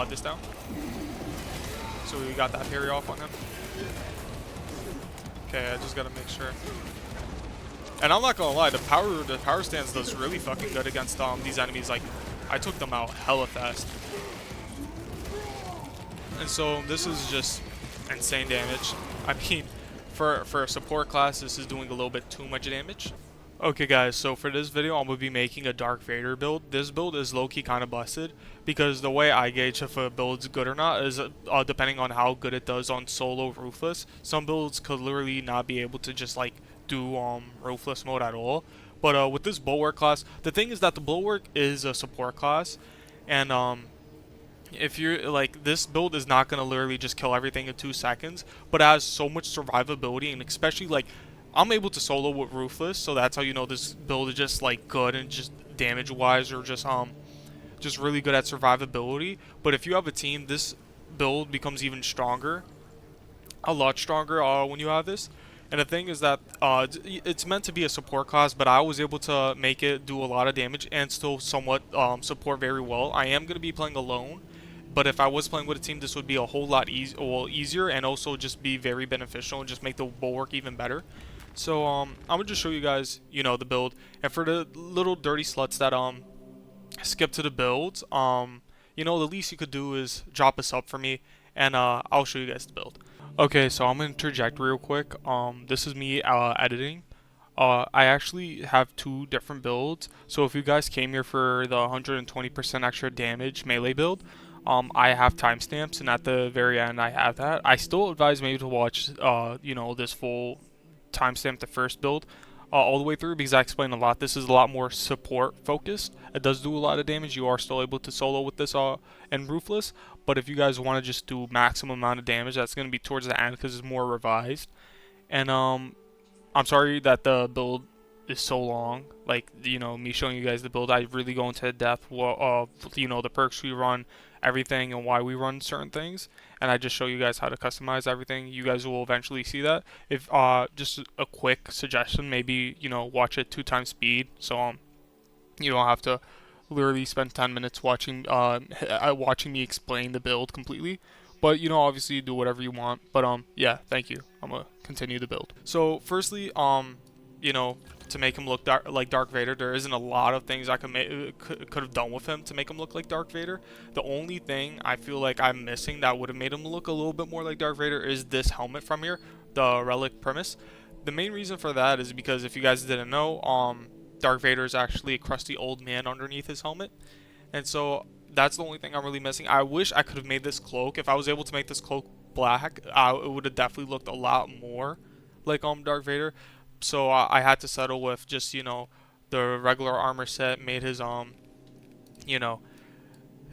this down. So we got that parry off on him. Okay, I just gotta make sure. And I'm not gonna lie, the power stance does really fucking good against these enemies. Like, I took them out hella fast. And so this is just insane damage. I mean, for a support class, this is doing a little bit too much damage. Okay guys, so for this video, I'm going to be making a Darth Vader build. This build is low-key kind of busted, because the way I gauge if a build's good or not is depending on how good it does on solo Ruthless. Some builds could literally not be able to just like do Ruthless mode at all. But with this bulwark class, the thing is that the bulwark is a support class, and if you're like, this build is not going to literally just kill everything in 2 seconds, but it has so much survivability, and especially like I'm able to solo with Ruthless, so that's how you know this build is just like good and just damage wise, or just really good at survivability. But if you have a team, this build becomes even stronger, a lot stronger when you have this. And the thing is that it's meant to be a support class, but I was able to make it do a lot of damage and still somewhat support very well. I am going to be playing alone, but if I was playing with a team, this would be a whole lot easier, and also just be very beneficial and just make the bulwark even better. So I'm gonna just show you guys, you know, the build. And for the little dirty sluts that skip to the builds, you know, the least you could do is drop a sub for me, and I'll show you guys the build. Okay, so I'm gonna interject real quick. This is me editing. I actually have 2 different builds. So if you guys came here for the 120% extra damage melee build, I have timestamps, and at the very end I have that. I still advise maybe to watch, you know, this full timestamp, the first build, all the way through, because I explained a lot. This is a lot more support focused. It does do a lot of damage. You are still able to solo with this and Ruthless, but if you guys want to just do maximum amount of damage, that's going to be towards the end because it's more revised. And I'm sorry that the build is so long. Like, you know, me showing you guys the build, I really go into depth of, you know, the perks we run, everything, and why we run certain things, and I just show you guys how to customize everything. You guys will eventually see that. If just a quick suggestion, maybe, you know, watch it 2 times speed, so you don't have to literally spend 10 minutes watching watching me explain the build completely. But, you know, obviously do whatever you want. But yeah, thank you. I'm gonna continue the build. So firstly, you know, to make him look like Darth Vader, there isn't a lot of things I could have done with him to make him look like Darth Vader. The only thing I feel like I'm missing that would have made him look a little bit more like Darth Vader is this helmet from here, the Relic Primus. The main reason for that is because, if you guys didn't know, Darth Vader is actually a crusty old man underneath his helmet, and so that's the only thing I'm really missing. I wish I could have made this cloak. If I was able to make this cloak black, it would have definitely looked a lot more like Darth Vader. So I had to settle with just, you know, the regular armor set. Made his you know,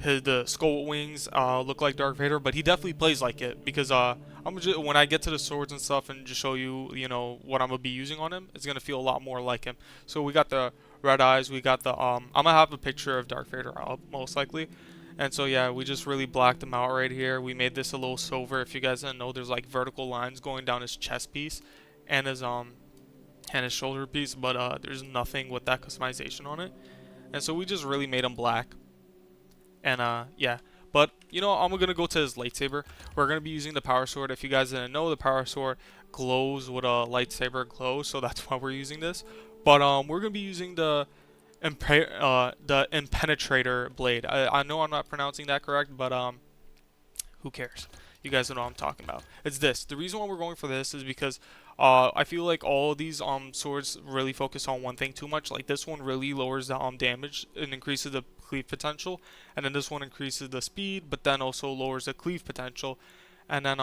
the skull wings look like Darth Vader, but he definitely plays like it, because when I get to the swords and stuff and just show you, you know, what I'm gonna be using on him, it's gonna feel a lot more like him. So we got the red eyes, we got the I'm gonna have a picture of Darth Vader up most likely. And so yeah, we just really blacked him out right here. We made this a little silver. If you guys didn't know, there's like vertical lines going down his chest piece and his shoulder piece, but there's nothing with that customization on it. And so we just really made him black. And yeah, but you know, I'm gonna go to his lightsaber. We're gonna be using the power sword. If you guys didn't know, the power sword glows with a lightsaber glow, so that's why we're using this. But we're gonna be using the impenetrator blade. I know I'm not pronouncing that correct, but who cares? You guys know what I'm talking about. It's this. The reason why we're going for this is because I feel like all of these swords really focus on one thing too much. Like, this one really lowers the damage and increases the cleave potential, and then this one increases the speed, but then also lowers the cleave potential. And then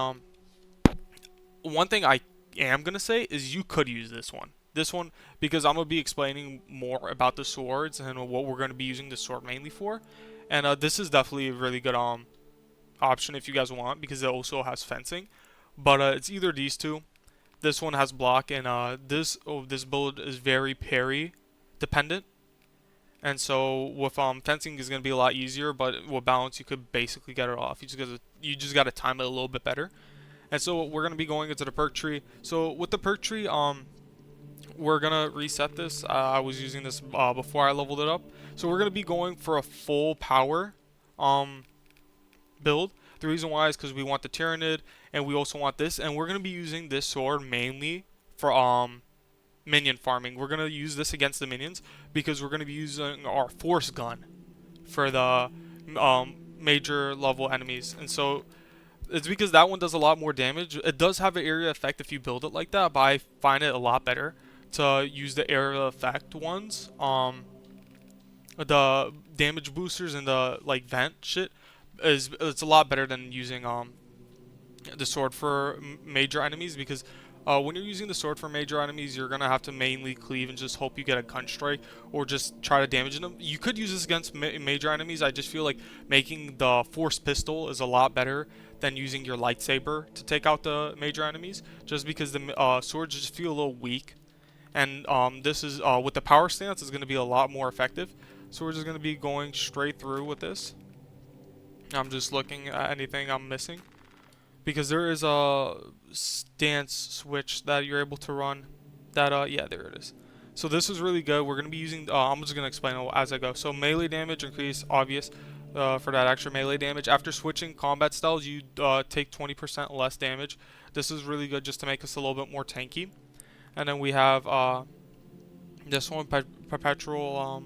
one thing I am gonna say is you could use this one. Because I'm gonna be explaining more about the swords and what we're gonna be using the sword mainly for. And this is definitely a really good option if you guys want, because it also has fencing. But it's either these two. This one has block, and this build is very parry dependent. And so with fencing is gonna be a lot easier, but with balance you could basically get it off. You just gotta time it a little bit better. And so we're gonna be going into the perk tree. So with the perk tree, we're gonna reset this. I was using this before I leveled it up. So we're gonna be going for a full power build. The reason why is because we want the Tyrannid, and we also want this, and we're going to be using this sword mainly for minion farming. We're going to use this against the minions because we're going to be using our force gun for the major level enemies. And so it's because that one does a lot more damage. It does have an area effect if you build it like that, but I find it a lot better to use the area effect ones. The damage boosters and the like vent shit it's a lot better than using the sword for major enemies, because when you're using the sword for major enemies, you're gonna have to mainly cleave and just hope you get a gun strike or just try to damage them. You could use this against major enemies. I just feel like making the force pistol is a lot better than using your lightsaber to take out the major enemies, just because the swords just feel a little weak. And this is with the power stance is going to be a lot more effective. So we're just going to be going straight through with this. I'm just looking at anything I'm missing, because there is a stance switch that you're able to run. That yeah, there it is. So this is really good. We're going to be using. I'm just going to explain it as I go. So melee damage increase, obvious. For that extra melee damage. After switching combat styles, you take 20% less damage. This is really good just to make us a little bit more tanky. And then we have this one, perpetual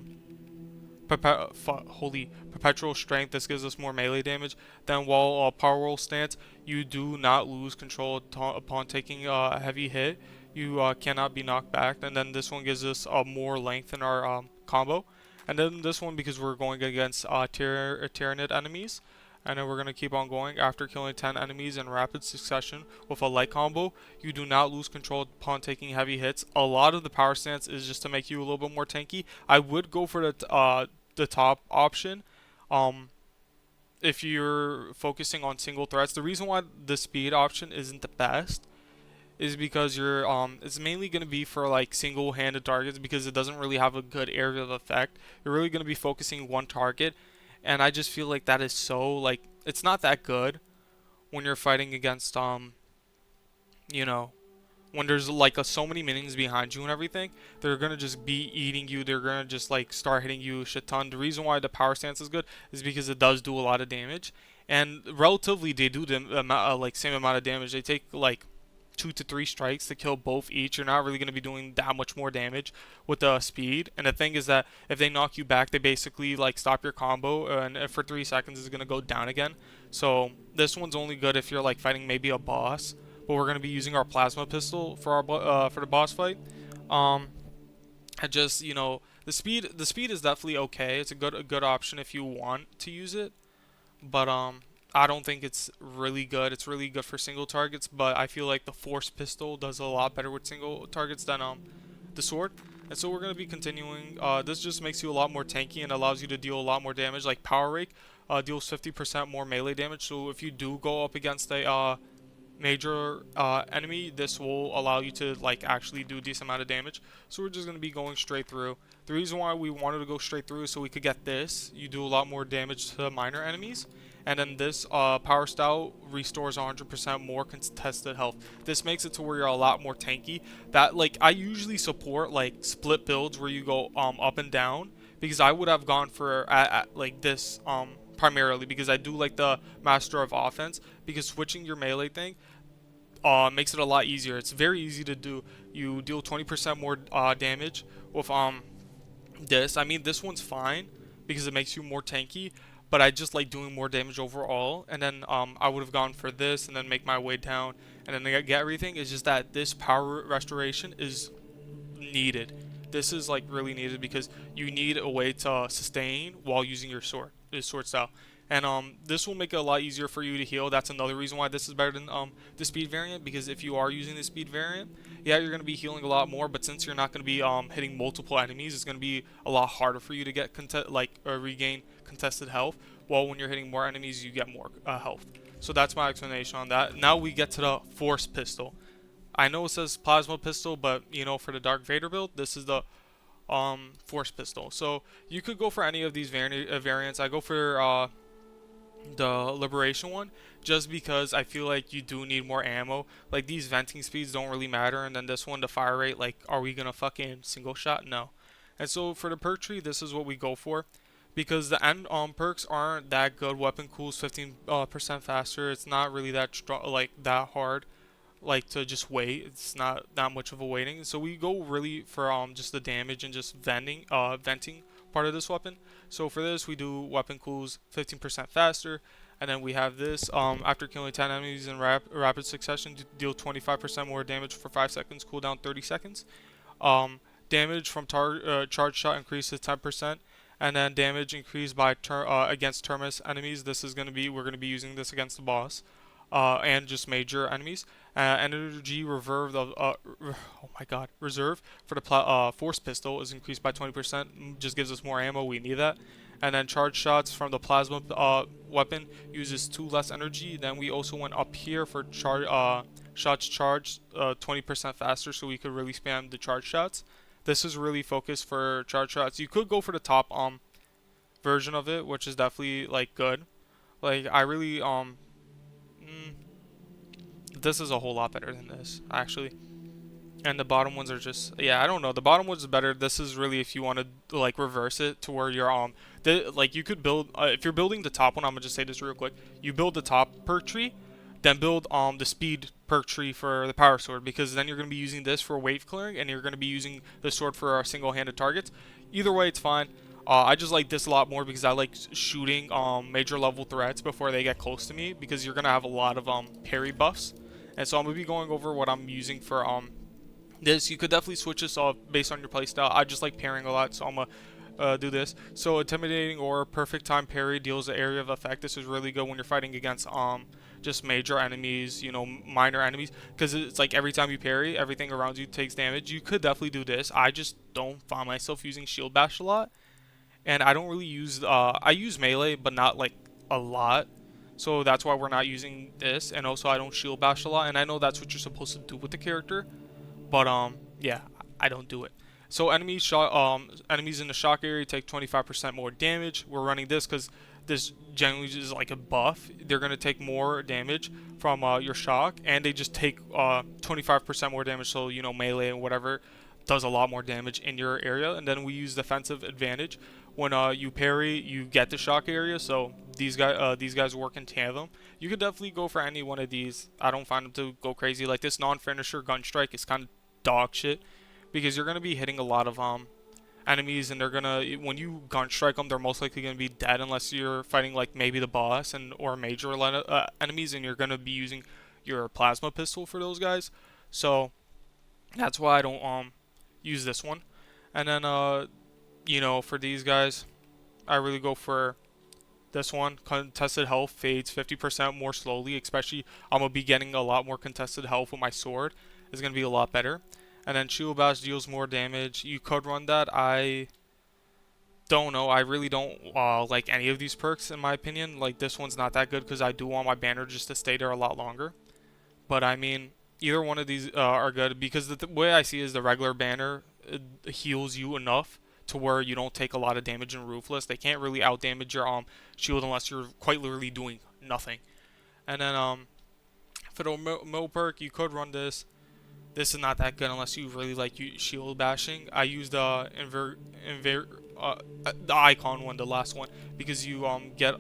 perpetual strength. This gives us more melee damage. Then while power roll stance, you do not lose control upon taking a heavy hit. You cannot be knocked back. And then this one gives us more length in our combo. And then this one, because we're going against Tyrannid enemies. And then we're going to keep on going. After killing 10 enemies in rapid succession with a light combo, you do not lose control upon taking heavy hits. A lot of the power stance is just to make you a little bit more tanky. I would go for the top option if you're focusing on single threats. The reason why the speed option isn't the best is because you're it's mainly going to be for like single-handed targets, because it doesn't really have a good area of effect. You're really going to be focusing one target, and I just feel like that is so like it's not that good when you're fighting against you know, when there's like so many minions behind you and everything. They're gonna just be eating you. They're gonna just like start hitting you a shit ton. The reason why the power stance is good is because it does do a lot of damage, and relatively they do the like same amount of damage. They take like 2 to 3 strikes to kill both each. You're not really going to be doing that much more damage with the speed. And the thing is that if they knock you back, they basically like stop your combo, and for 3 seconds it's going to go down again. So this one's only good if you're like fighting maybe a boss. But we're going to be using our plasma pistol for our for the boss fight. And just, you know, the speed is definitely okay. It's a good option if you want to use it. But I don't think it's really good. It's really good for single targets, but I feel like the force pistol does a lot better with single targets than the sword. And so we're going to be continuing. This just makes you a lot more tanky and allows you to deal a lot more damage. Like Power Rake deals 50% more melee damage. So if you do go up against a major enemy, this will allow you to like actually do a decent amount of damage. So we're just going to be going straight through. The reason why we wanted to go straight through is so we could get this. You do a lot more damage to minor enemies. And then this power style restores 100% more contested health. This makes it to where you're a lot more tanky. That like I usually support like split builds where you go up and down, because I would have gone for like this primarily, because I do like the master of offense, because switching your melee thing makes it a lot easier. It's very easy to do. You deal 20% more damage with this. I mean, this one's fine because it makes you more tanky, but I just like doing more damage overall. And then I would have gone for this and then make my way down and then get everything. It's just that this power restoration is needed. This is like really needed because you need a way to sustain while using your sword style. And this will make it a lot easier for you to heal. That's another reason why this is better than the speed variant, because if you are using the speed variant, yeah, you're going to be healing a lot more, but since you're not going to be hitting multiple enemies, it's going to be a lot harder for you to get regain contested health, while when you're hitting more enemies, you get more health. So that's my explanation on that. Now we get to the force pistol. I know it says plasma pistol, but you know, for the Darth Vader build, this is the force pistol. So you could go for any of these variants. I go for the liberation one, just because I feel like you do need more ammo. Like these venting speeds don't really matter, and then this one, the fire rate, like are we gonna fucking single shot? No. And so for the perk tree, this is what we go for. because the end perks aren't that good. Weapon cools 15% faster. It's not really that strong, like that hard, like to just wait. It's not that much of a waiting. So we go really for just the damage and just venting part of this weapon. So for this we do weapon cools 15% faster, and then we have this after killing 10 enemies in rapid succession, deal 25% more damage for 5 seconds, cooldown 30 seconds. Um, Damage from charge shot increases 10%, and then damage increased by against terminus enemies. This is we're gonna be using this against the boss, and just major enemies. Energy reserve oh my god, reserve for the force pistol is increased by 20%. Just gives us more ammo. We need that. And then charge shots from the plasma weapon uses 2 less energy. Then we also went up here for shots charged 20% faster, so we could really spam the charge shots. This is really focused for charge shots. You could go for the top version of it, which is definitely like good. Like I really mm, this is a whole lot better than this actually. And the bottom ones are just, yeah, I don't know. The bottom ones are better. This is really if you want to like reverse it to where you're like you could build if you're building the top one. I'm gonna just say this real quick. You build the top perk tree, then build the speed perk tree for the power sword, because then you're gonna be using this for wave clearing, and you're gonna be using the sword for single-handed targets. Either way, it's fine. I just like this a lot more because I like shooting major level threats before they get close to me, because you're gonna have a lot of parry buffs. And so I'm gonna be going over what I'm using for this. You could definitely switch this off based on your playstyle. I just like parrying a lot, so I'm gonna do this. So intimidating or perfect time parry deals an area of effect. This is really good when you're fighting against just major enemies, you know, minor enemies, because it's like every time you parry, everything around you takes damage. You could definitely do this. I just don't find myself using shield bash a lot, and I don't really use I use melee, but not like a lot. So that's why we're not using this. And also I don't shield bash a lot, and I know that's what you're supposed to do with the character, but yeah, I don't do it. So enemies in the shock area take 25% more damage. We're running this because this generally is like a buff. They're gonna take more damage from your shock, and they just take 25% more damage. So you know, melee and whatever does a lot more damage in your area. And then we use defensive advantage. When you parry, you get the shock area. So these guys work in tandem. You could definitely go for any one of these. I don't find them to go crazy. Like this non-finisher gun strike is kind of dog shit, because you're gonna be hitting a lot of enemies, and they're gonna, when you gun strike them, they're most likely gonna be dead unless you're fighting like maybe the boss and or major enemies, and you're gonna be using your plasma pistol for those guys. So that's why I don't use this one. And then you know, for these guys, I really go for this one. Contested health fades 50% more slowly, especially I'm gonna be getting a lot more contested health with my sword. It's gonna be a lot better. And then shield bash deals more damage. You could run that. I don't know. I really don't like any of these perks in my opinion. Like this one's not that good because I do want my banner just to stay there a lot longer. But I mean, either one of these are good, because the way I see it is the regular banner heals you enough to where you don't take a lot of damage in Ruthless. They can't really out damage your shield unless you're quite literally doing nothing. And then for the mill perk, you could run this. This is not that good unless you really like shield bashing. I used the the icon one, the last one, because you get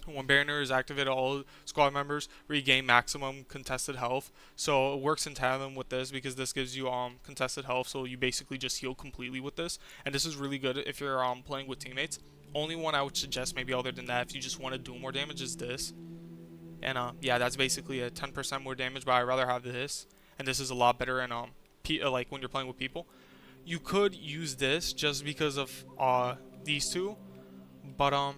when banner is activated, all squad members regain maximum contested health. So it works in tandem with this, because this gives you contested health, so you basically just heal completely with this. And this is really good if you're playing with teammates. Only one I would suggest, maybe other than that, if you just want to do more damage, is this. And yeah, that's basically a 10% more damage, but I'd rather have this. And this is a lot better in like when you're playing with people. You could use this just because of these two, but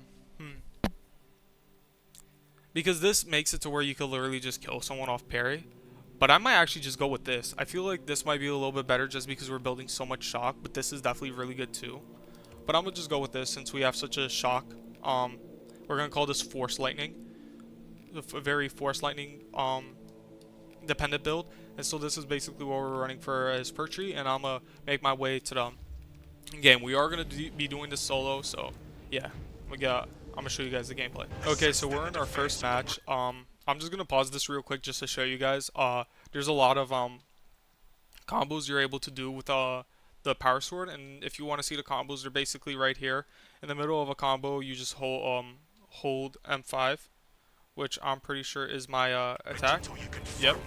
because this makes it to where you could literally just kill someone off parry. But I might actually just go with this. I feel like this might be a little bit better just because we're building so much shock, but this is definitely really good too. But I'm gonna just go with this since we have such a shock. We're gonna call this Force Lightning, a very Force Lightning dependent build. And so this is basically what we're running for as perk tree, and I'm gonna make my way to the game. We are gonna be doing this solo, so yeah, I'm gonna show you guys the gameplay. Okay, so we're in our first match. I'm just gonna pause this real quick just to show you guys. There's a lot of combos you're able to do with the power sword. And if you want to see the combos, they're basically right here. In the middle of a combo, you just hold M5, which I'm pretty sure is my attack. Yep.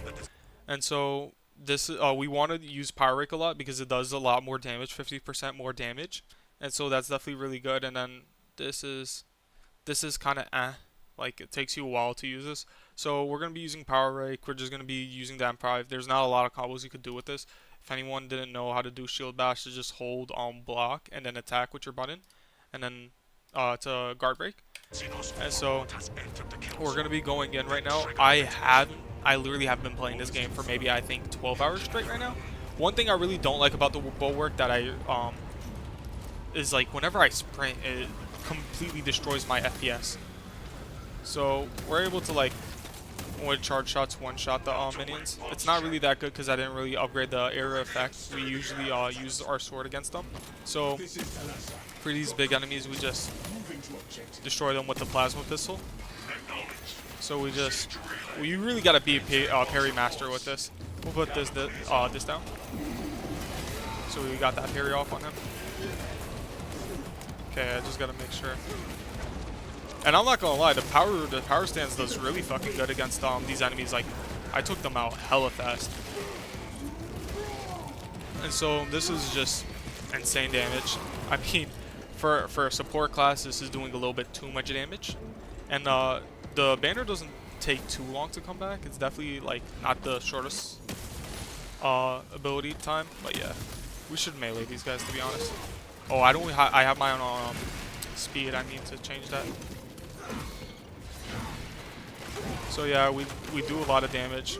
And so this we want to use power rake a lot because it does a lot more damage, 50% more damage, and so that's definitely really good. And then this is kind of like it takes you a while to use this. So we're gonna be using power rake. We're just gonna be using the M5. There's not a lot of combos you could do with this. If anyone didn't know how to do shield bash, to just hold on block and then attack with your button, and then to guard break. And so we're gonna be going in right now. I literally have been playing this game for maybe I think 12 hours straight right now. One thing I really don't like about the bulwark that I is like whenever I sprint, it completely destroys my FPS. So we're able to like with charge shots one shot the minions. It's not really that good because I didn't really upgrade the area effect. We usually use our sword against them. So for these big enemies, we just destroy them with the plasma pistol. So we really gotta be a parry master with this. We'll put this down. So we got that parry off on him. Okay, I just gotta make sure. And I'm not gonna lie, the power stance does really fucking good against these enemies. Like, I took them out hella fast. And so this is just insane damage. I mean, for a support class, this is doing a little bit too much damage. And the banner doesn't take too long to come back. It's definitely like not the shortest ability time, but yeah, we should melee these guys to be honest. Oh, I have my own speed. I need to change that. So yeah, we do a lot of damage.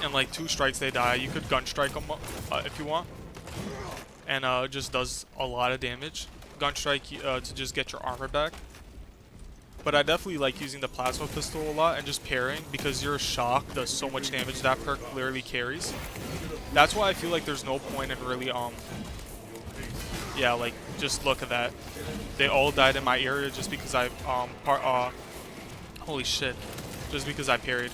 And like 2 strikes they die. You could gun strike them if you want. And it just does a lot of damage. Gun strike to just get your armor back. But I definitely like using the plasma pistol a lot and just parrying because your shock does so much damage. That perk literally carries. That's why I feel like there's no point in really yeah, like just look at that. They all died in my area just because I holy shit. Just because I parried.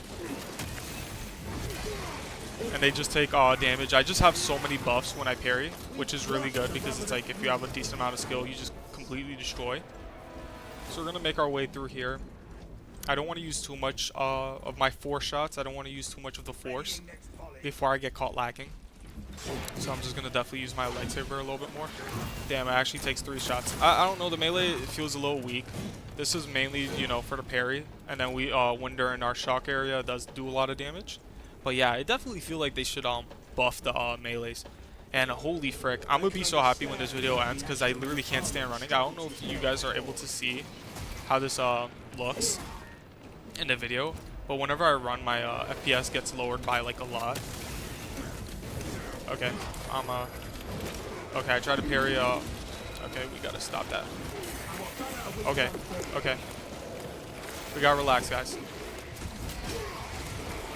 And they just take damage. I just have so many buffs when I parry, which is really good because it's like if you have a decent amount of skill, you just completely destroy. So we're going to make our way through here. I don't want to use too much of my force shots. I don't want to use too much of the force before I get caught lacking. So I'm just going to definitely use my lightsaber a little bit more. Damn, it actually takes 3 shots. I don't know, the melee it feels a little weak. This is mainly, you know, for the parry. And then we, when during our shock area, it does do a lot of damage. But yeah, I definitely feel like they should buff the melees. And holy frick, I'm going to be so happy when this video ends because I literally can't stand running. I don't know if you guys are able to see how this looks in the video. But whenever I run, my FPS gets lowered by like a lot. Okay, okay, I tried to parry, okay, we gotta stop that. Okay, okay. We gotta relax, guys.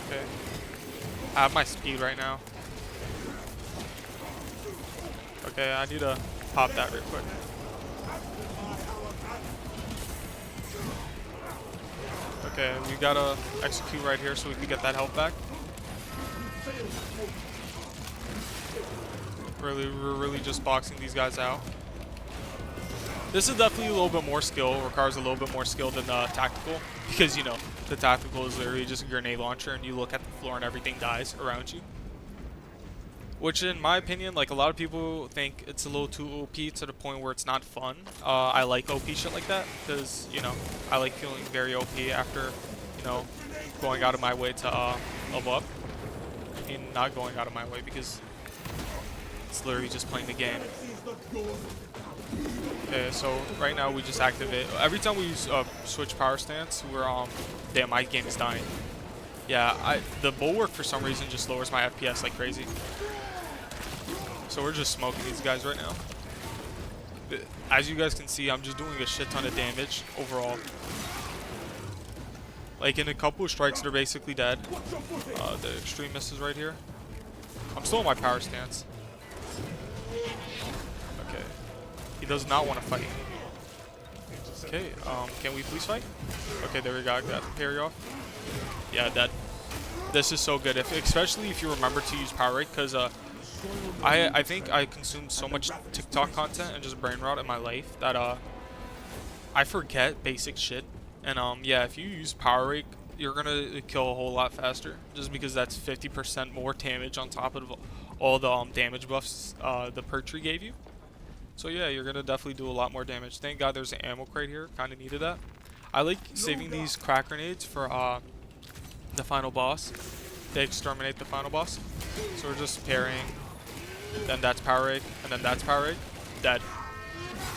Okay. I have my speed right now. Okay, I need to pop that real quick. Okay, we gotta execute right here so we can get that health back. We're really just boxing these guys out. This is definitely a little bit more skill, requires a little bit more skill than tactical, because you know the tactical is literally just a grenade launcher and you look at the floor and everything dies around you. Which in my opinion, like a lot of people think it's a little too OP to the point where it's not fun. I like OP shit like that because, you know, I like feeling very OP after, you know, going out of my way to level up. I mean, not going out of my way because it's literally just playing the game. Okay, so right now we just activate. Every time we use switch power stance, we're damn, my game is dying. Yeah, the bulwark for some reason just lowers my FPS like crazy. So we're just smoking these guys right now. As you guys can see, I'm just doing a shit ton of damage overall. Like in a couple of strikes, they're basically dead. The extreme misses right here. I'm still in my power stance. Okay. He does not want to fight. Okay, can we please fight? Okay, there we go. Got the parry off. Yeah, dead. This is so good, especially if you remember to use power rake, because I think I consumed so much TikTok content and just brain rot in my life that I forget basic shit. And yeah, if you use power rake, you're gonna kill a whole lot faster, just because that's 50% more damage on top of all the damage buffs the perk tree gave you. So yeah, you're gonna definitely do a lot more damage. Thank God there's an ammo crate here. Kind of needed that. I like saving these crack grenades for the final boss. They exterminate the final boss. So we're just parrying. Then that's power rake, and then that's power rake. Dead.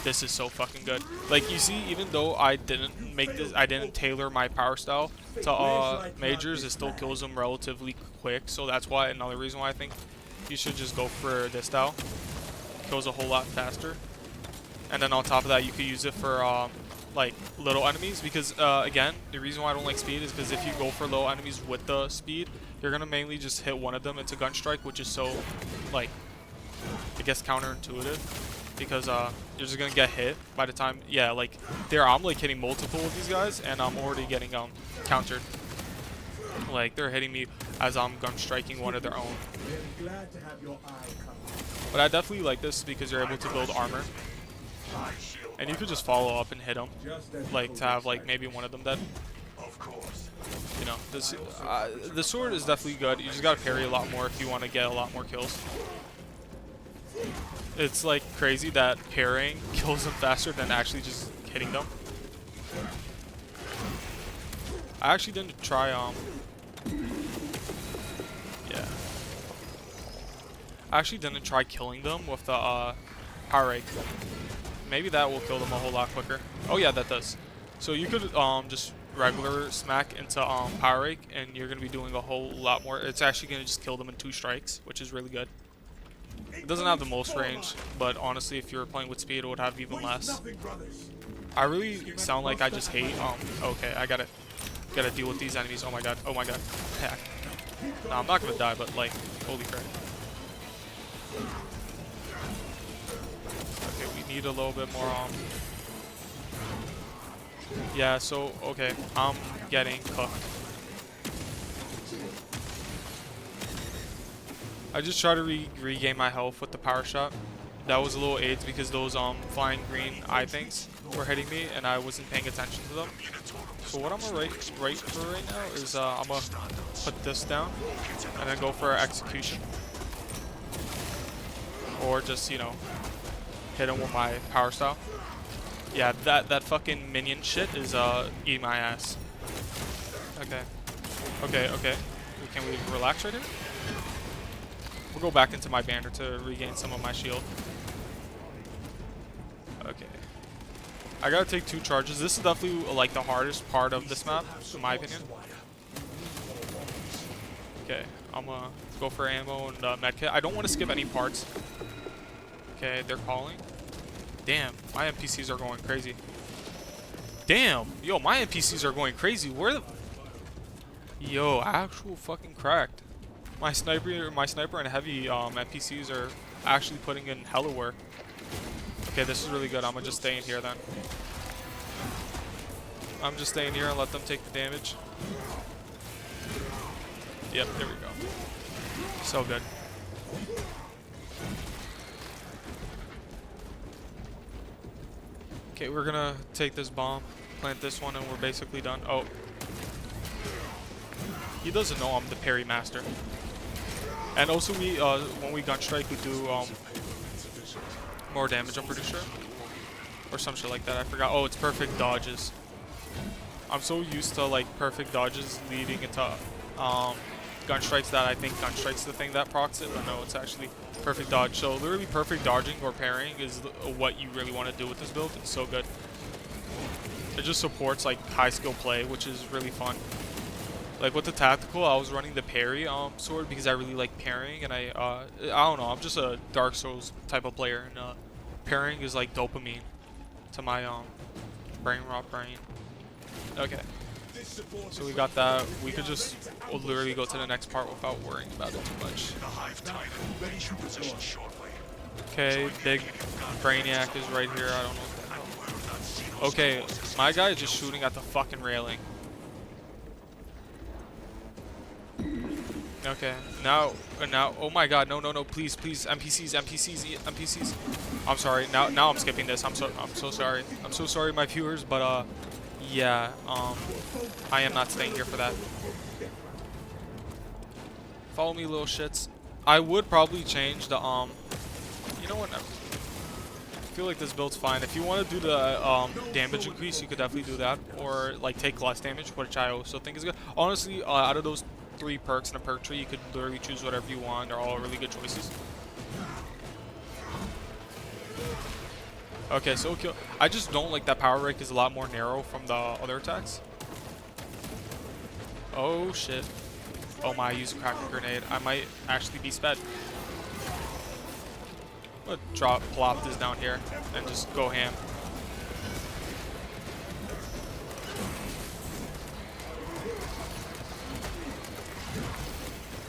This is so fucking good. Like, you see, even though I didn't make this, I didn't tailor my power style to majors, it still kills them relatively quick. So that's why, another reason why I think you should just go for this style. Kills a whole lot faster. And then on top of that, you could use it for like little enemies, because again, the reason why I don't like speed is because if you go for little enemies with the speed, you're gonna mainly just hit one of them into gun strike, which is so, like, I guess counterintuitive, because you're just gonna get hit by the time, yeah, like there I'm like hitting multiple of these guys and I'm already getting countered. Like, they're hitting me as I'm gun striking one of their own. But I definitely like this because you're able to build armor, and you could just follow up and hit them, like to have like maybe one of them dead. You know, this the sword is definitely good. You just gotta parry a lot more if you want to get a lot more kills. It's like crazy that parrying kills them faster than actually just hitting them. I actually didn't try yeah. I actually didn't try killing them with the power rake. Maybe that will kill them a whole lot quicker. Oh yeah, that does. So you could just regular smack into power rake, and you're gonna be doing a whole lot more. It's actually gonna just kill them in 2 strikes, which is really good. It doesn't have the most range, but honestly, if you were playing with speed, it would have even less. I really sound like I just hate. Okay, I gotta deal with these enemies. Oh my god. Oh my god. Heck. No, I'm not gonna die, but like, holy crap. Okay, we need a little bit more. Yeah. So okay, I'm getting cooked. I just try to regain my health with the power shot. That was a little AIDS because those flying green eye things were hitting me and I wasn't paying attention to them. So what I'm gonna right for right now is I'm gonna put this down and then go for execution, or just, you know, hit him with my power style. Yeah, that fucking minion shit is eating my ass. Okay. Can we relax right here? We'll go back into my banner to regain some of my shield. Okay. I gotta take 2 charges. This is definitely like the hardest part of this map, in my opinion. Okay, I'm gonna go for ammo and medkit. I don't want to skip any parts. Okay, they're calling. Damn, my NPCs are going crazy. Damn, yo, my NPCs are going crazy. Where the... Yo, actual fucking cracked. My sniper and heavy NPCs are actually putting in hella work. Okay, this is really good. I'm gonna just stay in here then. I'm just staying here and let them take the damage. Yep, there we go. So good. Okay, we're gonna take this bomb, plant this one, and we're basically done. Oh. He doesn't know I'm the parry master. And also we, when we gun strike, we do more damage, I'm pretty sure. Or some shit like that, I forgot. Oh, it's perfect dodges. I'm so used to like perfect dodges leading into gun strikes that I think gun strike's the thing that procs it, but no, it's actually perfect dodge. So literally perfect dodging or parrying is what you really want to do with this build. It's so good. It just supports like high skill play, which is really fun. Like with the tactical, I was running the parry sword because I really like parrying, and I don't know, I'm just a Dark Souls type of player, and parrying is like dopamine to my brain rot brain. Okay, so we got that. We could just literally go to the next part without worrying about it too much. Okay, big brainiac is right here. I don't know what the hell. Okay, my guy is just shooting at the fucking railing. Okay, now, oh my God, no, no, no, please, please, NPCs, NPCs, NPCs. I'm sorry. Now I'm skipping this. I'm so sorry. I'm so sorry, my viewers, but yeah, I am not staying here for that. Follow me, little shits. I would probably change the You know what? I feel like this build's fine. If you want to do the damage increase, you could definitely do that, or like take less damage, which I also think is good. Honestly, out of those 3 perks in a perk tree, you could literally choose whatever you want. They're all really good choices. Okay, so kill. I just don't like that power rake is a lot more narrow from the other attacks. Oh shit. Oh my, I used a cracker grenade. I might actually be sped. I'm gonna plop this down here and just go ham.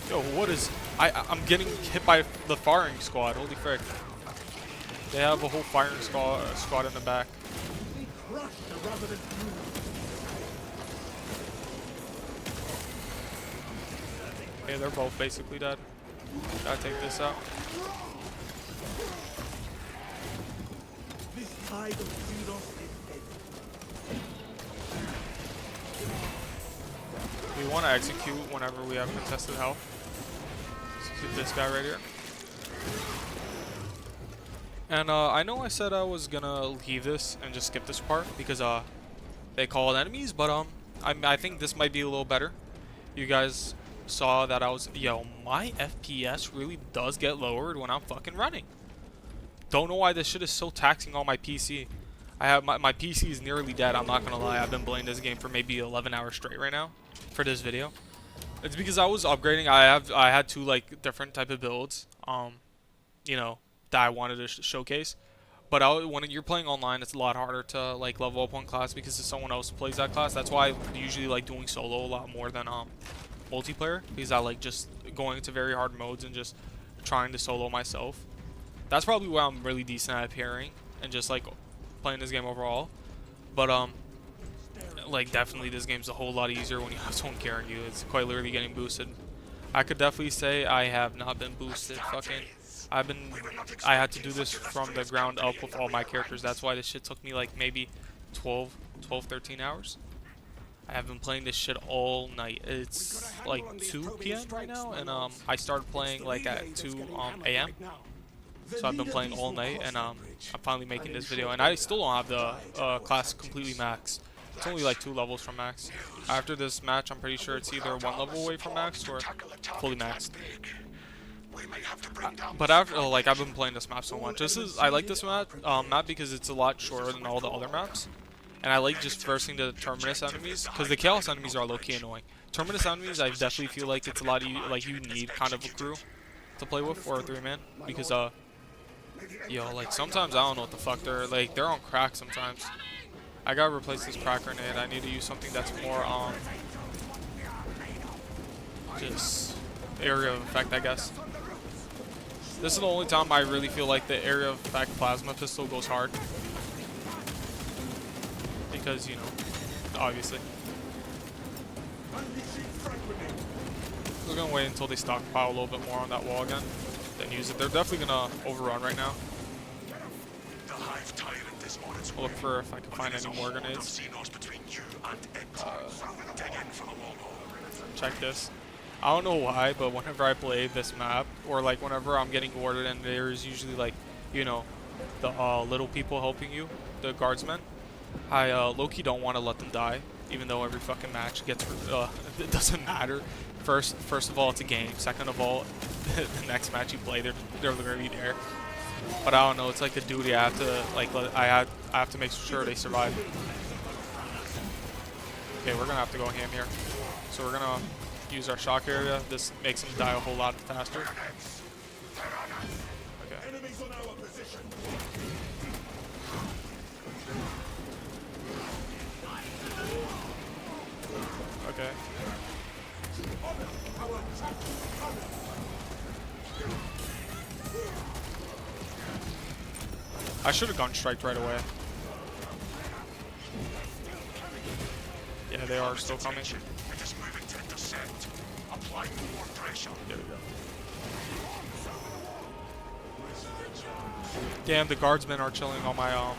Yo, what is... I'm getting hit by the firing squad. Holy frick. They have a whole firing squad in the back. Okay, they're both basically dead. Gotta take this out. We want to execute whenever we have contested health. Execute this guy right here. And I know I said I was gonna leave this and just skip this part because they called enemies, but I think this might be a little better. You guys saw that I was... Yo, my FPS really does get lowered when I'm fucking running. Don't know why this shit is so taxing on my PC. I have my PC is nearly dead. I'm not gonna lie. I've been playing this game for maybe 11 hours straight right now for this video. It's because I was upgrading. I had 2 like different type of builds. You know, that I wanted to showcase. But when you're playing online, it's a lot harder to like level up one class because if someone else plays that class. That's why I usually like doing solo a lot more than multiplayer, because I like just going into very hard modes and just trying to solo myself. That's probably why I'm really decent at pairing and just like playing this game overall. But like definitely this game's a whole lot easier when you have someone carrying you. It's quite literally getting boosted. I could definitely say I have not been boosted. Fucking I had to do this from the ground up with all my characters. That's why this shit took me like maybe 13 hours. I have been playing this shit all night. It's like 2 p.m. right now, and I started playing like at 2 a.m. So I've been playing all night, and I'm finally making this video. And I still don't have the class completely maxed. It's only like 2 levels from max. After this match, I'm pretty sure it's either 1 level away from max or fully maxed. But after, like, I've been playing this map so much. I like this map because it's a lot shorter than all the other maps. And I like just versing the Terminus enemies, because the Chaos enemies are low-key annoying. Terminus enemies, I definitely feel like it's a lot like you need kind of a crew to play with, or a 3-man, because yo, like sometimes I don't know what the fuck they're on crack sometimes. I gotta replace this crack grenade. I need to use something that's more just area of effect, I guess. This is the only time I really feel like the area of effect plasma pistol goes hard. Because, you know, obviously. We're gonna wait until they stockpile a little bit more on that wall again, then use it. They're definitely gonna overrun right now. I'll look for if I can find any more grenades. Check this. I don't know why, but whenever I play this map, or like whenever I'm getting ordered and there's usually like, you know, the little people helping you, the guardsmen, I low-key don't want to let them die, even though every fucking match gets, it doesn't matter. First of all, it's a game. Second of all, the next match you play, they're literally there. But I don't know, it's like a duty. I have to like I have to make sure they survive. Okay, we're gonna have to go ham here. So we're gonna use our shock area. This makes them die a whole lot faster. Okay. Okay. I should have gone striked right away. Yeah, they are still coming. There we go. Damn, the guardsmen are chilling on my I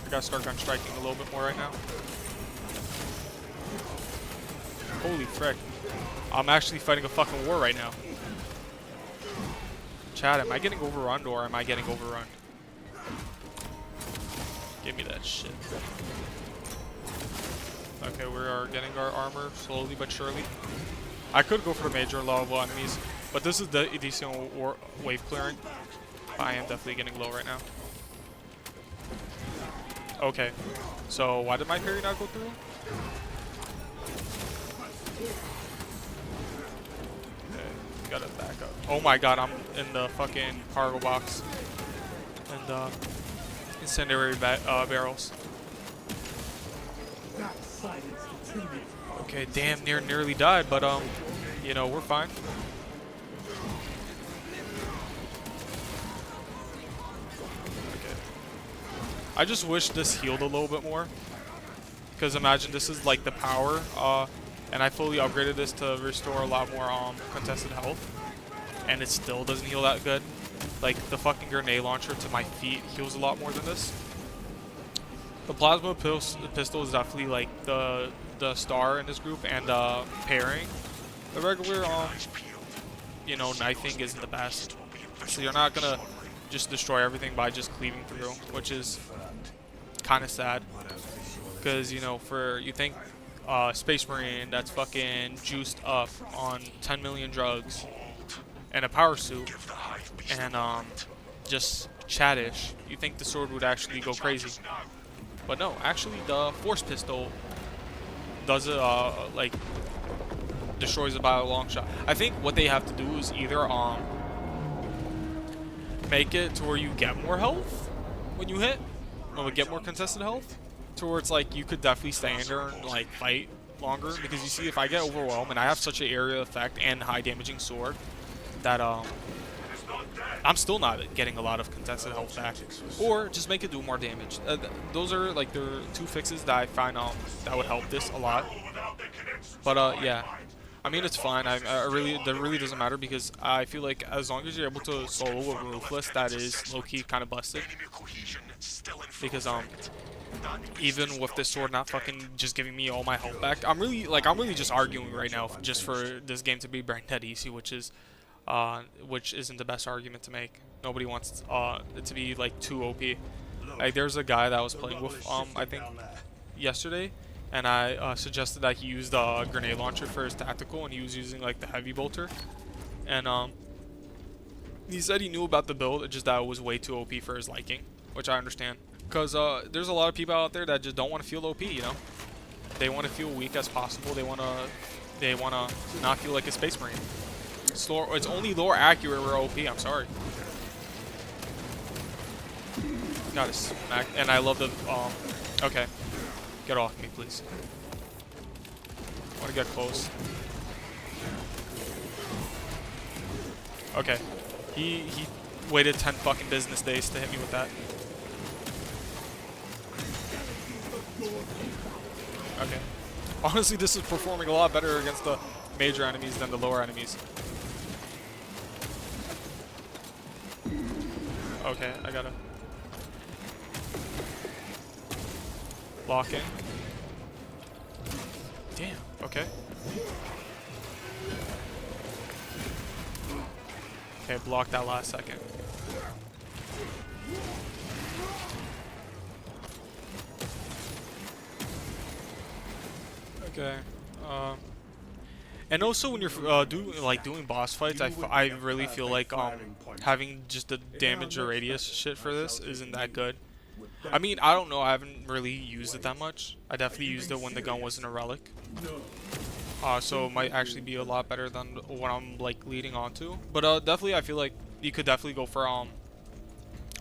gotta start gun striking a little bit more right now. Holy frick. I'm actually fighting a fucking war right now. Chad, am I getting overrun or am I getting overrun? Give me that shit. Okay, we are getting our armor slowly but surely. I could go for the major level enemies, but this is the decent wave clearing. I am definitely getting low right now. Okay, so why did my parry not go through? Okay, gotta back up. Oh my god, I'm in the fucking cargo box. And incendiary barrels. Okay, damn, nearly died, but you know, we're fine. Okay. I just wish this healed a little bit more, because imagine this is like the power, and I fully upgraded this to restore a lot more contested health, and it still doesn't heal that good. Like the fucking grenade launcher to my feet heals a lot more than this. The plasma pistol is definitely like the star in this group, and pairing. The regular you know, knifing isn't the best. So you're not gonna just destroy everything by just cleaving through, which is kind of sad. Because you know, you think Space Marine that's fucking juiced up on 10 million drugs and a power suit and just chattish, you think the sword would actually go crazy. But no, actually the force pistol does it, like, destroys it by a long shot. I think what they have to do is either make it to where you get more health when you hit, or get more contested health, to where it's like you could definitely stand there and like fight longer. Because you see, if I get overwhelmed and I have such an area effect and high damaging sword, that I'm still not getting a lot of contested health back. Or just make it do more damage. Those are like the two fixes that I find that would help this a lot. But yeah, I mean, it's fine. That really doesn't matter, because I feel like as long as you're able to solo a ruthless, that is low-key kind of busted. Because even with this sword not fucking just giving me all my health back, I'm really just arguing right now just for this game to be brain dead easy, which isn't the best argument to make. Nobody wants it to be like too OP. Like there's a guy that I was playing with I think yesterday, and I suggested that he used a grenade launcher for his tactical, and he was using like the heavy bolter, and he said he knew about the build, it's just that it was way too OP for his liking, which I understand. Because there's a lot of people out there that just don't want to feel OP, you know? They want to feel weak as possible. They want to not feel like a Space Marine. It's only lore accurate we're OP, I'm sorry. Gotta smack. And I love the, okay. Get off me, please. I want to get close. Okay. He waited 10 fucking business days to hit me with that. Okay. Honestly, this is performing a lot better against the major enemies than the lower enemies. Okay, I gotta lock in. Damn, okay. Okay, block that last second. Okay. And also when you're doing boss fights, I really feel like having just the damage or radius shit for this isn't that good. I mean, I don't know, I haven't really used it that much. I definitely used it when the gun wasn't a relic. So it might actually be a lot better than what I'm like leading on to. But definitely I feel like you could definitely go for a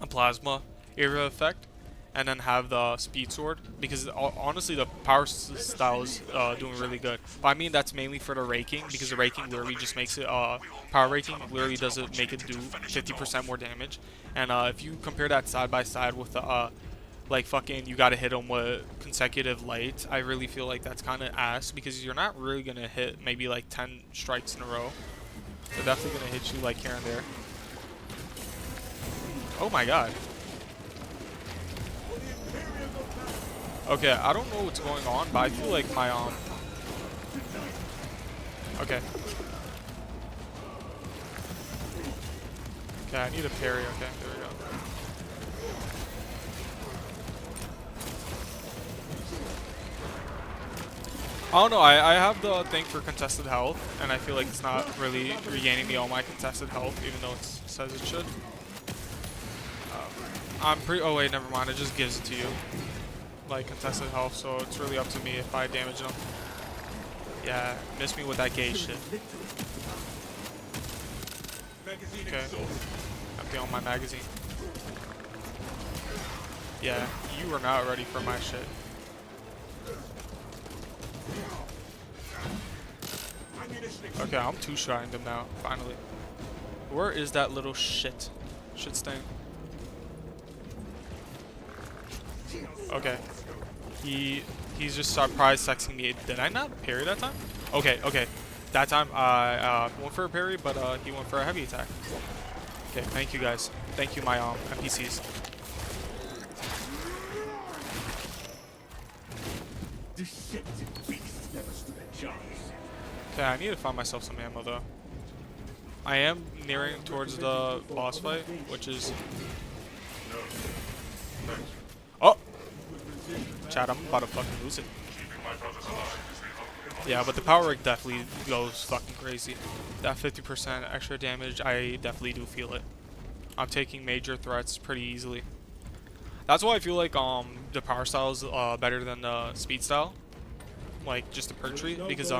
plasma area effect, and then have the speed sword, because honestly the power style is doing really good. But I mean, that's mainly for the raking, because the raking literally just makes it power raking literally does it make it do 50% more damage. And if you compare that side by side with the like fucking you gotta hit them with consecutive lights. I really feel like that's kind of ass because you're not really gonna hit maybe like 10 strikes in a row. They're definitely gonna hit you like here and there. Oh my god. Okay, I don't know what's going on, but I feel like my okay. Okay, I need a parry. Okay, there we go. I don't know, I have the thing for contested health, and I feel like it's not really regaining me all my contested health, even though it says it should. I'm pretty, oh wait, never mind, it just gives it to you. Like, contested health, so it's really up to me if I damage them. Yeah, miss me with that gay shit. Okay, empty on my magazine. Yeah, you are not ready for my shit. Okay, I'm two-shotting them now, finally. Where is that little shit stain? Okay. He's just surprise sexing me. Did I not parry that time? Okay, okay. That time I went for a parry, but he went for a heavy attack. Okay, thank you guys. Thank you, my NPCs. Okay, I need to find myself some ammo though. I am nearing towards the boss fight, which is... Oh! Chad, I'm about to fucking lose it. Yeah, but the power rig definitely goes fucking crazy. That 50% extra damage, I definitely do feel it. I'm taking major threats pretty easily. That's why I feel like the power style is better than the speed style. Like, just the perk tree, because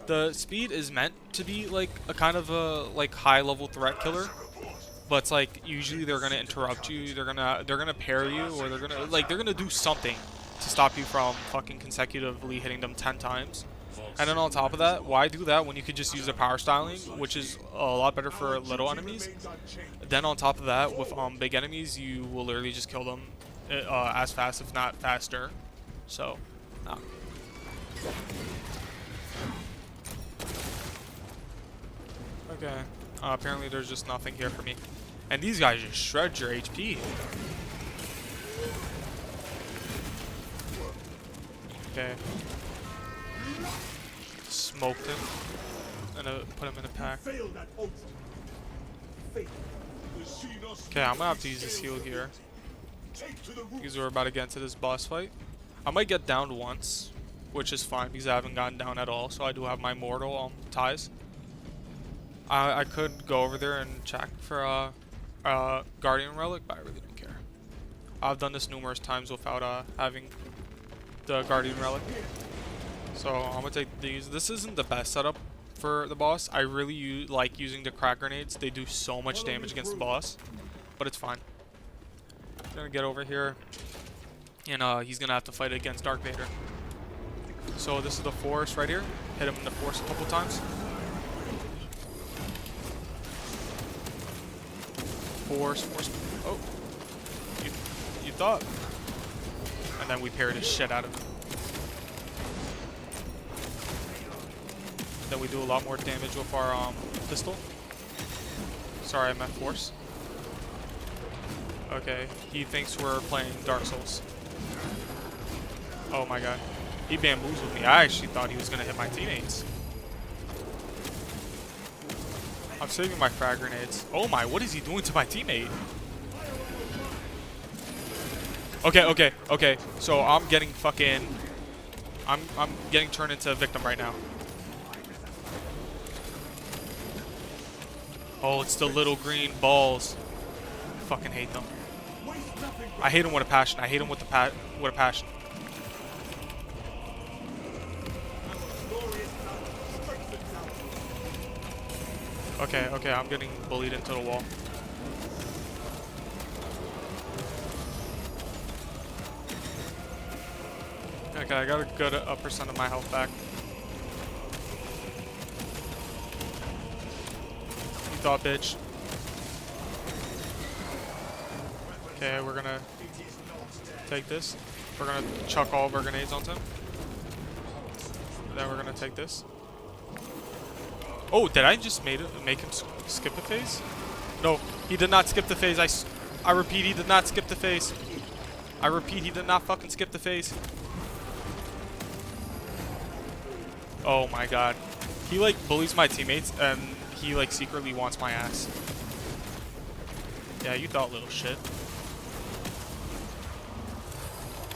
the speed is meant to be like a kind of a like high level threat killer, but it's like usually they're gonna interrupt you, they're gonna parry you, or they're gonna do something to stop you from fucking consecutively hitting them 10 times. And then on top of that, why do that when you could just use the power styling, which is a lot better for little enemies? Then on top of that, with big enemies, you will literally just kill them as fast, if not faster. So, nah. Okay. Apparently there's just nothing here for me. And these guys just shred your HP. Okay. Smoked him. And put him in a pack. Okay, I'm gonna have to use this heal here. Because we're about to get into this boss fight. I might get downed once, which is fine because I haven't gotten down at all. So I do have my mortal ties. I could go over there and check for Guardian Relic, but I really don't care. I've done this numerous times without having the Guardian Relic. So I'm gonna take these. This isn't the best setup for the boss. I really like using the crack grenades. They do so much damage against the boss, but it's fine. I'm gonna get over here, and he's gonna have to fight against Darth Vader. So this is the force right here. Hit him in the force a couple times. Force. Oh, you thought. And then we parried the shit out of him. Then we do a lot more damage with our pistol. Sorry, I meant force. Okay, he thinks we're playing Dark Souls. Oh my god. He bamboozled me. I actually thought he was gonna hit my teammates. I'm saving my frag grenades. Oh my, what is he doing to my teammate? Okay. So I'm getting fucking... I'm getting turned into a victim right now. Oh, it's the little green balls. I fucking hate them. I hate them with a passion. I hate them with a passion. Okay, I'm getting bullied into the wall. Okay, I got a good percent of my health back. You thought, bitch. Okay, we're gonna take this. We're gonna chuck all of our grenades onto him. And then we're gonna take this. Oh, did I just make him skip a phase? No, he did not skip the phase. I repeat, he did not skip the phase. I repeat, he did not fucking skip the phase. Oh my god. He like bullies my teammates and he like secretly wants my ass. Yeah, you thought, little shit.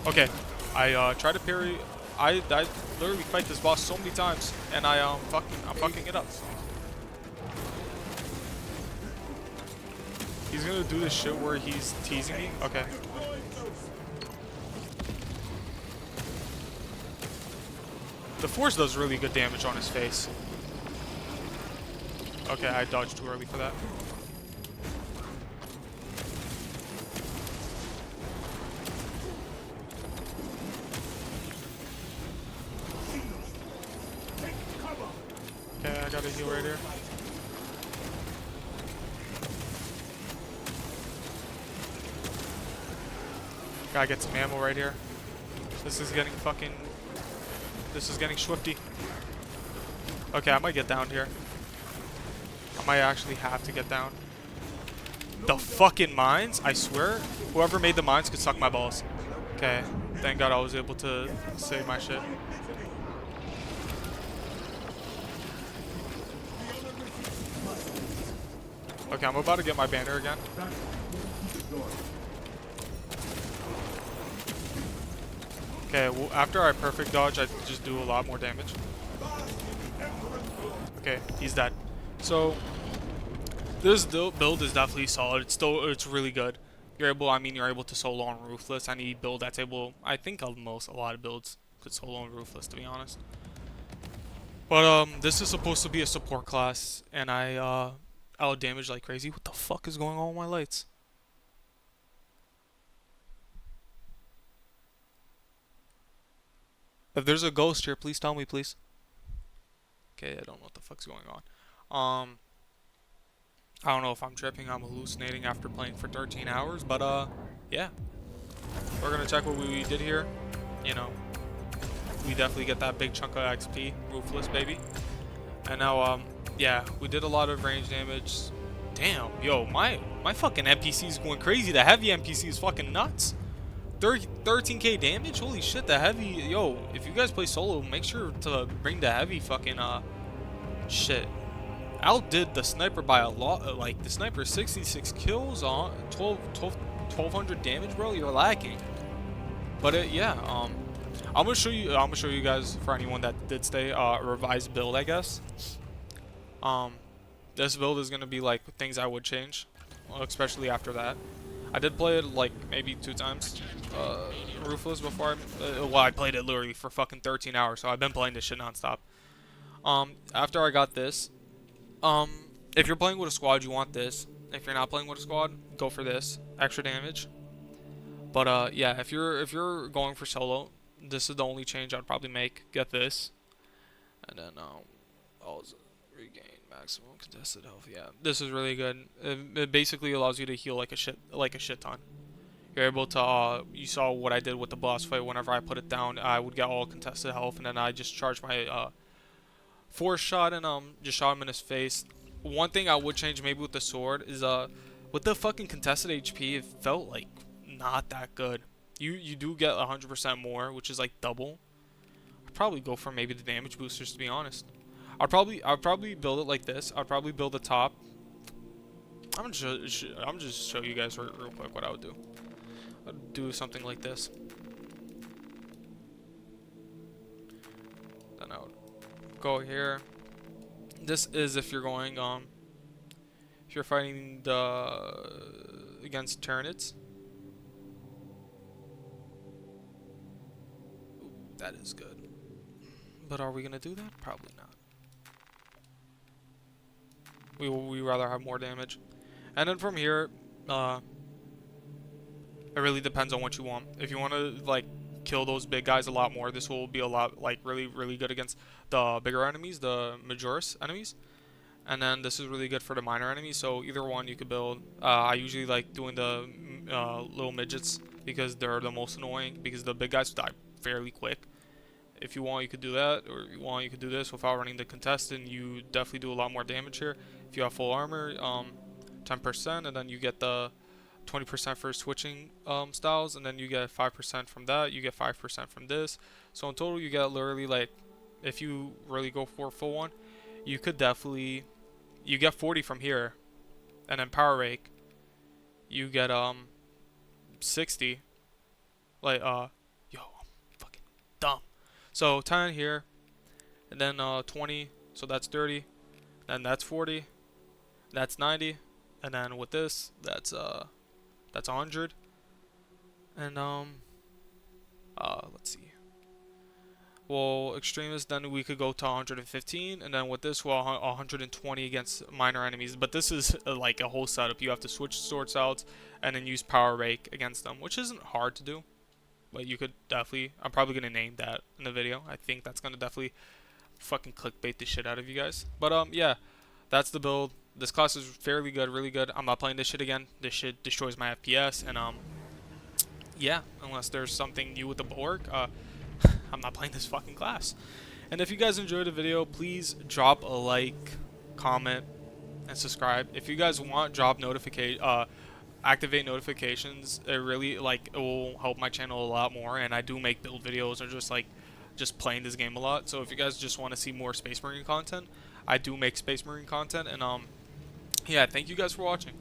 Okay, I tried to parry. I literally fight this boss so many times and I'm fucking it up. He's gonna do this shit where he's teasing me. Okay. The force does really good damage on his face. Okay, I dodged too early for that. Okay, I got a heal right here. Gotta get some ammo right here. This is getting swifty. Okay, I might get down here. I might actually have to get down. The fucking mines, I swear, whoever made the mines could suck my balls. Okay, thank God I was able to save my shit. Okay, I'm about to get my banner again. Okay, well, after I perfect dodge, I just do a lot more damage. Okay, he's dead. So this build is definitely solid. It's really good. You're able to solo on Ruthless. Any build that's able, I think a lot of builds could solo on Ruthless, to be honest. But this is supposed to be a support class, and I out damage like crazy. What the fuck is going on with my lights? If there's a ghost here, please tell me, please. Okay, I don't know what the fuck's going on. I don't know if I'm tripping, I'm hallucinating after playing for 13 hours, but yeah. We're gonna check what we did here. You know, we definitely get that big chunk of XP, Ruthless, baby. And now, yeah, we did a lot of range damage. Damn, yo, my fucking NPC is going crazy. The heavy NPC is fucking nuts. 13k damage? Holy shit, the heavy, yo, if you guys play solo, make sure to bring the heavy fucking, shit. Outdid the sniper by a lot, like, the sniper 66 kills on 1200 damage, bro, you're lacking. But, yeah, I'm gonna show you guys, for anyone that did stay, a revised build, I guess. This build is gonna be, like, things I would change, especially after that. I did play it like maybe 2 times, Ruthless before. Well, I played it literally for fucking 13 hours, so I've been playing this shit nonstop. After I got this, if you're playing with a squad, you want this. If you're not playing with a squad, go for this extra damage. But yeah, if you're going for solo, this is the only change I'd probably make. Get this, and then regain maximum contested health. Yeah, this is really good. It basically allows you to heal like a shit ton. You're able to you saw what I did with the boss fight. Whenever I put it down, I would get all contested health, and then I just charged my force shot and just shot him in his face. One thing I would change maybe with the sword is with the fucking contested HP, it felt like not that good. You do get 100% more, which is like double. I'd probably go for maybe the damage boosters, to be honest. I'd probably build it like this. I'd probably build the top. I'm just show you guys real quick what I would do. I'd do something like this. Then I would go here. This is if you're going if you're fighting against Tyranids. That is good. But are we gonna do that? Probably not. We rather have more damage. And then from here, it really depends on what you want. If you want to like kill those big guys a lot more, this will be a lot like really good against the bigger enemies, the Majoris enemies. And then this is really good for the minor enemies. So either one you could build. I usually like doing the little midgets because they're the most annoying, because the big guys die fairly quick. If you want, you could do that, or if you want, you could do this without running the contestant. You definitely do a lot more damage here. If you have full armor, 10%, and then you get the 20% for switching styles, and then you get 5% from that. You get 5% from this. So in total, you get literally, like, if you really go for a full one, you could definitely, you get 40 from here, and then power rake, you get 60. Like yo, I'm fucking dumb. So 10 here, and then 20, so that's 30, and that's 40, that's 90, and then with this, that's 100, and let's see. Well, extremist, then we could go to 115, and then with this, well, 120 against minor enemies. But this is like a whole setup. You have to switch sword styles and then use power rake against them, which isn't hard to do. But you could definitely, I'm probably gonna name that in the video. I think that's gonna definitely fucking clickbait the shit out of you guys. But yeah, that's the build. This class is fairly good, really good. I'm not playing this shit again. This shit destroys my FPS, and yeah, unless there's something new with the bulwark, I'm not playing this fucking class. And if you guys enjoyed the video, please drop a like, comment, and subscribe. If you guys want, activate notifications. It really, like, it will help my channel a lot more. And I do make build videos or just playing this game a lot. So if you guys just want to see more Space Marine content, I do make Space Marine content. And yeah, thank you guys for watching.